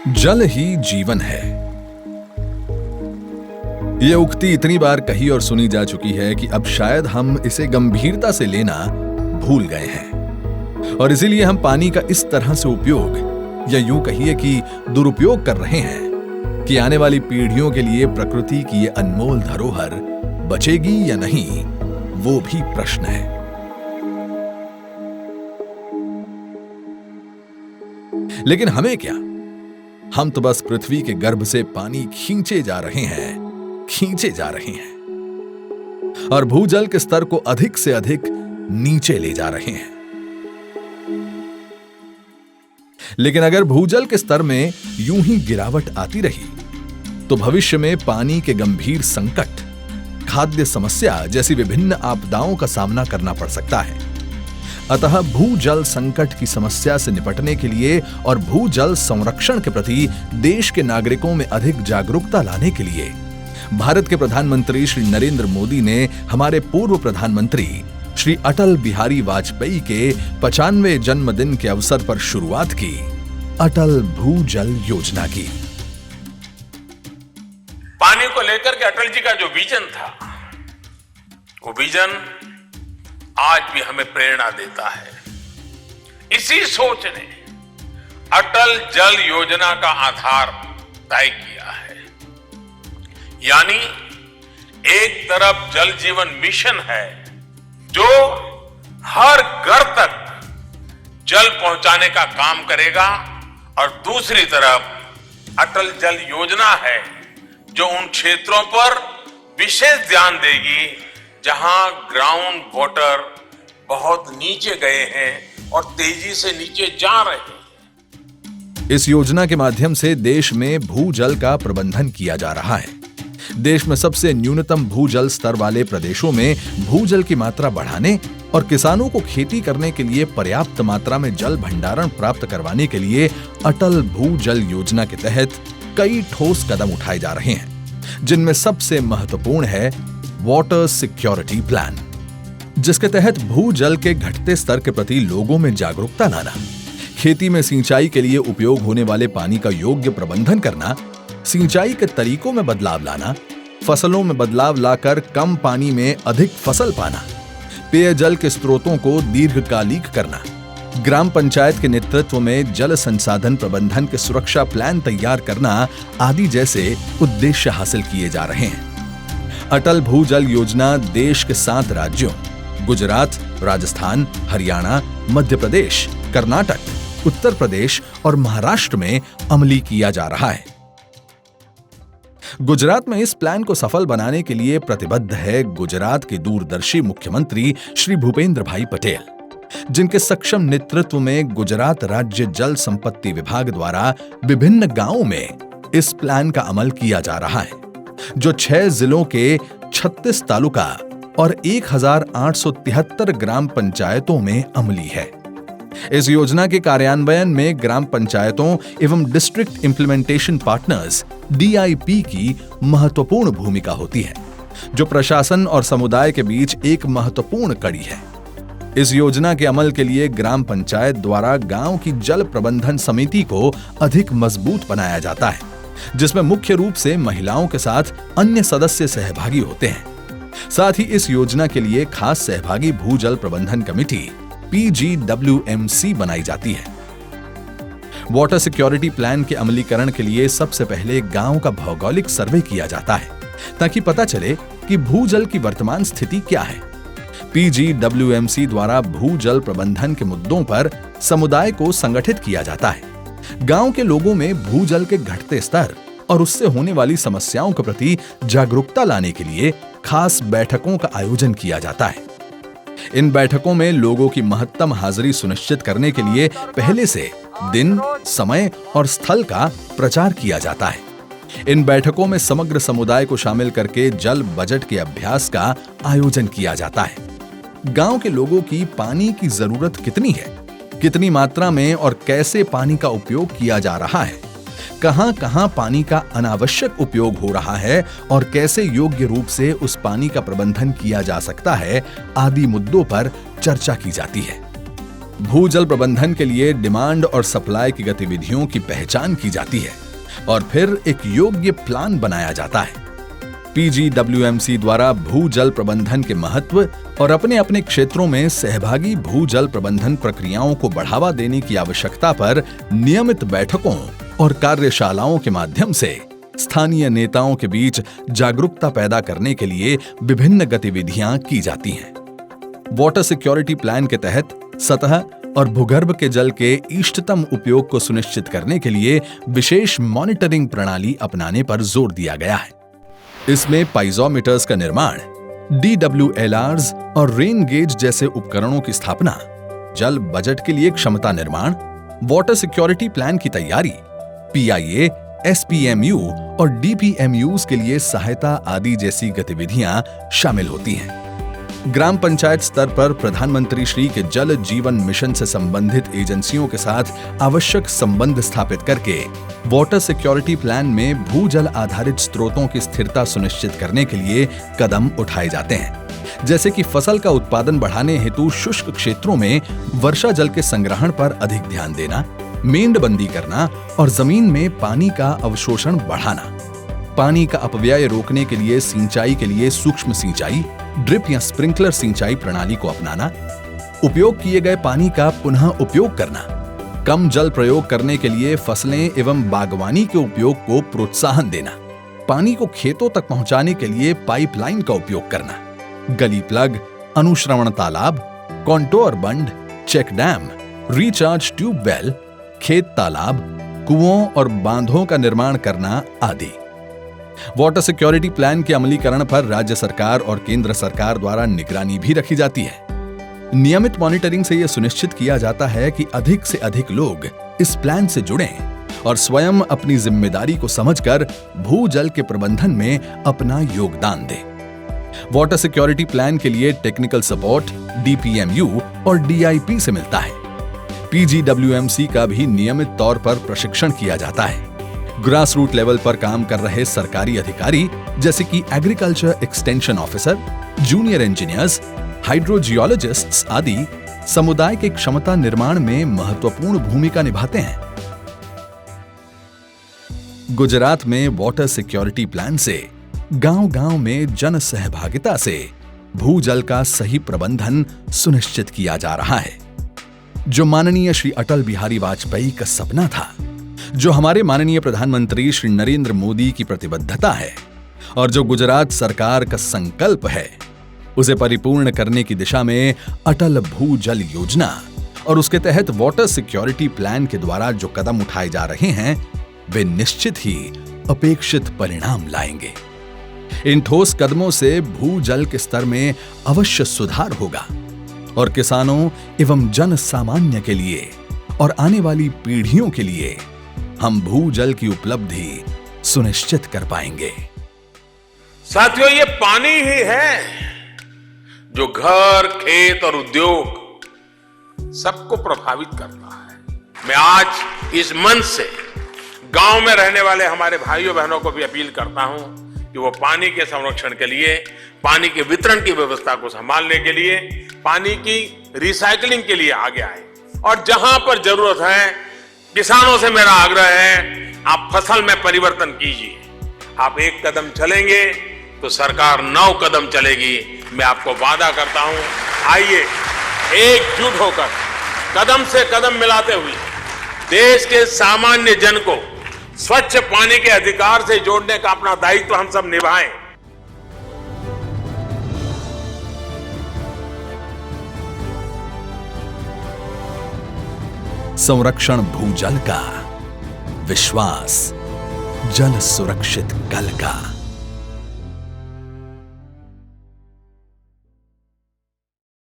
जल ही जीवन है। यह उक्ति इतनी बार कही और सुनी जा चुकी है कि अब शायद हम इसे गंभीरता से लेना भूल गए हैं और इसीलिए हम पानी का इस तरह से उपयोग या यूं कहिए कि दुरुपयोग कर रहे हैं कि आने वाली पीढ़ियों के लिए प्रकृति की ये अनमोल धरोहर बचेगी या नहीं, वो भी प्रश्न है। लेकिन हमें क्या, हम तो बस पृथ्वी के गर्भ से पानी खींचे जा रहे हैं और भूजल के स्तर को अधिक से अधिक नीचे ले जा रहे हैं। लेकिन अगर भूजल के स्तर में यूं ही गिरावट आती रही तो भविष्य में पानी के गंभीर संकट, खाद्य समस्या जैसी विभिन्न आपदाओं का सामना करना पड़ सकता है। अतः भूजल संकट की समस्या से निपटने के लिए और भूजल संरक्षण के प्रति देश के नागरिकों में अधिक जागरूकता लाने के लिए भारत के प्रधानमंत्री श्री नरेंद्र मोदी ने हमारे पूर्व प्रधानमंत्री श्री अटल बिहारी वाजपेयी के 95वें जन्मदिन के अवसर पर शुरुआत की अटल भूजल योजना की। पानी को लेकर के अटल जी का जो विजन था, वो विजन आज भी हमें प्रेरणा देता है। इसी सोच ने अटल जल योजना का आधार तय किया है। यानी एक तरफ जल जीवन मिशन है जो हर घर तक जल पहुंचाने का काम करेगा और दूसरी तरफ अटल जल योजना है जो उन क्षेत्रों पर विशेष ध्यान देगी जहां ग्राउंड वाटर बहुत नीचे गए हैं और तेजी से नीचे जा रहे हैं। इस योजना के माध्यम से देश में भूजल का प्रबंधन किया जा रहा है। देश में सबसे न्यूनतम भूजल स्तर वाले प्रदेशों में भूजल की मात्रा बढ़ाने और किसानों को खेती करने के लिए पर्याप्त मात्रा में जल भंडारण प्राप्त करवाने के लिए अटल भूजल योजना के तहत कई ठोस कदम उठाए जा रहे हैं, जिनमें सबसे महत्वपूर्ण है वाटर सिक्योरिटी प्लान, जिसके तहत भूजल के घटते स्तर के प्रति लोगों में जागरूकता लाना, खेती में सिंचाई के लिए उपयोग होने वाले पानी का योग्य प्रबंधन करना, सिंचाई के तरीकों में बदलाव लाना, फसलों में बदलाव लाकर कम पानी में अधिक फसल पाना, पेयजल के स्रोतों को दीर्घकालिक करना, ग्राम पंचायत के नेतृत्व में जल संसाधन प्रबंधन के सुरक्षा प्लान तैयार करना आदि जैसे उद्देश्य हासिल किए जा रहे हैं। अटल भूजल योजना देश के 7 राज्यों गुजरात, राजस्थान, हरियाणा, मध्य प्रदेश, कर्नाटक, उत्तर प्रदेश और महाराष्ट्र में अमली किया जा रहा है। गुजरात में इस प्लान को सफल बनाने के लिए प्रतिबद्ध है गुजरात के दूरदर्शी मुख्यमंत्री श्री भूपेंद्र भाई पटेल, जिनके सक्षम नेतृत्व में गुजरात राज्य जल संपत्ति विभाग द्वारा विभिन्न गांवों में इस प्लान का अमल किया जा रहा है, जो 6 जिलों के 36 तालुका और 1873 ग्राम पंचायतों में अमली है। इस योजना के कार्यान्वयन में ग्राम पंचायतों एवं डिस्ट्रिक्ट इंप्लीमेंटेशन पार्टनर्स DIP की महत्वपूर्ण भूमिका होती है, जो प्रशासन और समुदाय के बीच एक महत्वपूर्ण कड़ी है। इस योजना के अमल के लिए ग्राम पंचायत द्वारा गांव की जल प्रबंधन समिति को अधिक मजबूत बनाया जाता है, जिसमें मुख्य रूप से महिलाओं के साथ अन्य सदस्य सहभागी होते हैं। साथ ही इस योजना के लिए खास सहभागी भूजल प्रबंधन कमेटी PGWMC बनाई जाती है। वाटर सिक्योरिटी प्लान के अमलीकरण के लिए सबसे पहले गांव का भौगोलिक सर्वे किया जाता है, ताकि पता चले कि भूजल की वर्तमान स्थिति क्या है। PGWMC द्वारा भूजल प्रबंधन के मुद्दों पर समुदाय को संगठित किया जाता है। गांव के लोगों में भूजल के घटते स्तर और उससे होने वाली समस्याओं के प्रति जागरूकता लाने के लिए खास बैठकों का आयोजन किया जाता है। इन बैठकों में लोगों की महत्तम हाजिरी सुनिश्चित करने के लिए पहले से दिन, समय और स्थल का प्रचार किया जाता है। इन बैठकों में समग्र समुदाय को शामिल करके जल बजट के अभ्यास का आयोजन किया जाता है। गांव के लोगों की पानी की जरूरत कितनी है, कितनी मात्रा में और कैसे पानी का उपयोग किया जा रहा है, कहां-कहां पानी का अनावश्यक उपयोग हो रहा है और कैसे योग्य रूप से उस पानी का प्रबंधन किया जा सकता है, आदि मुद्दों पर चर्चा की जाती है। भूजल प्रबंधन के लिए डिमांड और सप्लाई की गतिविधियों की पहचान की जाती है और फिर एक योग्य प्लान बनाया जाता है। पीजीडब्ल्यूएमसी द्वारा भूजल प्रबंधन के महत्व और अपने अपने क्षेत्रों में सहभागी भूजल प्रबंधन प्रक्रियाओं को बढ़ावा देने की आवश्यकता पर नियमित बैठकों और कार्यशालाओं के माध्यम से स्थानीय नेताओं के बीच जागरूकता पैदा करने के लिए विभिन्न गतिविधियां की जाती हैं। वाटर सिक्योरिटी प्लान के तहत सतह और भूगर्भ के जल के इष्टतम उपयोग को सुनिश्चित करने के लिए विशेष मॉनिटरिंग प्रणाली अपनाने पर जोर दिया गया है। इसमें पाइजोमीटर्स का निर्माण, DWLRs और रेन गेज जैसे उपकरणों की स्थापना, जल बजट के लिए क्षमता निर्माण, वाटर सिक्योरिटी प्लान की तैयारी, PIA, SPMU और DPMUs के लिए सहायता आदि जैसी गतिविधियां शामिल होती हैं। ग्राम पंचायत स्तर पर प्रधानमंत्री श्री के जल जीवन मिशन से संबंधित एजेंसियों के साथ आवश्यक संबंध स्थापित करके वाटर सिक्योरिटी प्लान में भूजल आधारित स्रोतों की स्थिरता सुनिश्चित करने के लिए कदम उठाए जाते हैं, जैसे कि फसल का उत्पादन बढ़ाने हेतु शुष्क क्षेत्रों में वर्षा जल के संग्रहण पर अधिक ध्यान देना, मेंढबंदी करना और जमीन में पानी का अवशोषण बढ़ाना। पानी का अपव्यय रोकने के लिए सिंचाई के लिए सूक्ष्म सिंचाई, ड्रिप या स्प्रिंकलर सिंचाई प्रणाली को अपनाना, उपयोग किए गए पानी का पुनः उपयोग करना, कम जल प्रयोग करने के लिए फसलें एवं बागवानी के उपयोग को प्रोत्साहन देना, पानी को खेतों तक पहुंचाने के लिए पाइपलाइन का उपयोग करना, गली प्लग, अनुश्रवण तालाब, कॉन्टोर बंड, चेक डैम, रिचार्ज ट्यूबवेल, खेत तालाब, कुओं और बांधों का निर्माण करना आदि। वाटर सिक्योरिटी प्लान के अमलीकरण पर राज्य सरकार और केंद्र सरकार द्वारा निगरानी भी रखी जाती है। नियमित मॉनिटरिंग से यह सुनिश्चित किया जाता है कि अधिक से अधिक लोग इस प्लान से जुड़ें और स्वयं अपनी जिम्मेदारी को समझकर भूजल के प्रबंधन में अपना योगदान दें। वाटर सिक्योरिटी प्लान के लिए टेक्निकल सपोर्ट DPMU और DIP से मिलता है। पीजीडब्ल्यूएमसी का भी नियमित तौर पर प्रशिक्षण किया जाता है। ग्रास रूट लेवल पर काम कर रहे सरकारी अधिकारी जैसे कि agriculture extension officer, junior engineers, hydrogeologists आदि समुदाय के क्षमता निर्माण में महत्वपूर्ण भूमिका निभाते हैं। गुजरात में वाटर सिक्योरिटी प्लान से गांव-गांव में जन सहभागिता से भूजल का सही प्रबंधन सुनिश्चित किया जा रहा है। जो माननीय श्री अटल बिहारी वाजपेयी का सपना था, जो हमारे माननीय प्रधानमंत्री श्री नरेंद्र मोदी की प्रतिबद्धता है और जो गुजरात सरकार का संकल्प है, उसे परिपूर्ण करने की दिशा में अटल भूजल योजना और उसके तहत वाटर सिक्योरिटी प्लान के द्वारा जो कदम उठाए जा रहे हैं, वे निश्चित ही अपेक्षित परिणाम लाएंगे। इन ठोस कदमों से भूजल के स्तर में अवश्य सुधार होगा और किसानों एवं जन सामान्य के लिए और आने वाली पीढ़ियों के लिए हम भूजल की उपलब्धि सुनिश्चित कर पाएंगे। साथियों, ये पानी ही है जो घर, खेत और उद्योग सबको प्रभावित करता है। मैं आज इस मंच से गांव में रहने वाले हमारे भाइयों बहनों को भी अपील करता हूं कि वो पानी के संरक्षण के लिए, पानी के वितरण की व्यवस्था को संभालने के लिए, पानी की रिसाइकलिंग के लिए आगे आए और जहां पर जरूरत है, किसानों से मेरा आग्रह है, आप फसल में परिवर्तन कीजिए। आप एक कदम चलेंगे तो सरकार 9 कदम चलेगी। मैं आपको वादा करता हूं, आइए एकजुट होकर कदम से कदम मिलाते हुए देश के सामान्य जन को स्वच्छ पानी के अधिकार से जोड़ने का अपना दायित्व हम सब निभाएं। संरक्षण भूजल का, विश्वास जल सुरक्षित कल का।